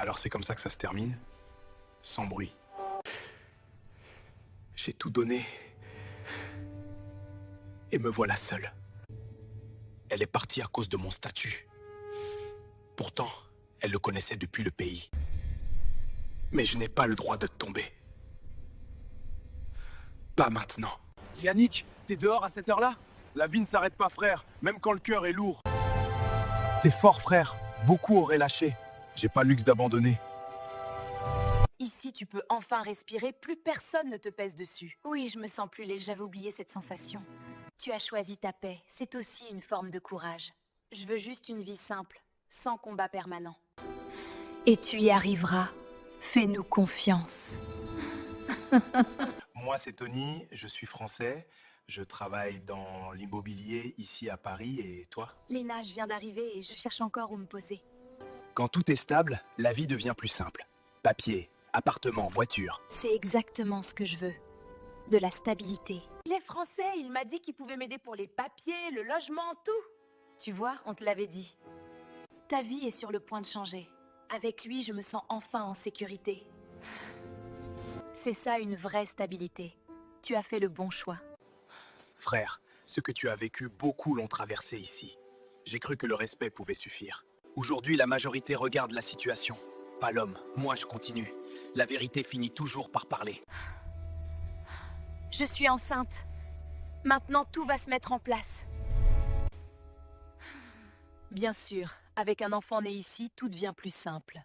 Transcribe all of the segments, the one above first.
Alors c'est comme ça que ça se termine, sans bruit. J'ai tout donné. Et me voilà seule. Elle est partie à cause de mon statut. Pourtant, elle le connaissait depuis le pays. Mais je n'ai pas le droit de tomber. Pas maintenant. Yannick, t'es dehors à cette heure-là? La vie ne s'arrête pas, frère, même quand le cœur est lourd. T'es fort, frère. Beaucoup auraient lâché. J'ai pas le luxe d'abandonner. Ici, tu peux enfin respirer, plus personne ne te pèse dessus. Oui, je me sens plus léger, j'avais oublié cette sensation. Tu as choisi ta paix, c'est aussi une forme de courage. Je veux juste une vie simple, sans combat permanent. Et tu y arriveras. Fais-nous confiance. Moi, c'est Tony, je suis français. Je travaille dans l'immobilier ici à Paris. Et toi? Léna, je viens d'arriver et je cherche encore où me poser. Quand tout est stable, la vie devient plus simple. Papier, appartement, voiture. C'est exactement ce que je veux. De la stabilité. Les Français, il m'a dit qu'il pouvait m'aider pour les papiers, le logement, tout. Tu vois, on te l'avait dit. Ta vie est sur le point de changer. Avec lui, je me sens enfin en sécurité. C'est ça une vraie stabilité. Tu as fait le bon choix. Frère, ce que tu as vécu, beaucoup l'ont traversé ici. J'ai cru que le respect pouvait suffire. Aujourd'hui, la majorité regarde la situation. Pas l'homme. Moi, je continue. La vérité finit toujours par parler. Je suis enceinte. Maintenant, tout va se mettre en place. Bien sûr, avec un enfant né ici, tout devient plus simple.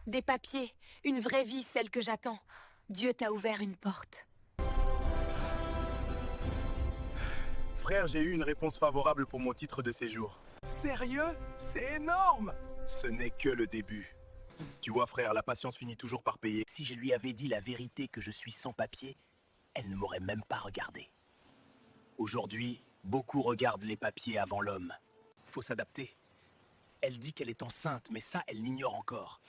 Des papiers, une vraie vie, celle que j'attends. Dieu t'a ouvert une porte. Frère, j'ai eu une réponse favorable pour mon titre de séjour. Sérieux? C'est énorme! Ce n'est que le début. Tu vois, frère, la patience finit toujours par payer. Si je lui avais dit la vérité que je suis sans papier, elle ne m'aurait même pas regardé. Aujourd'hui, beaucoup regardent les papiers avant l'homme. Faut s'adapter. Elle dit qu'elle est enceinte, mais ça, elle l'ignore encore.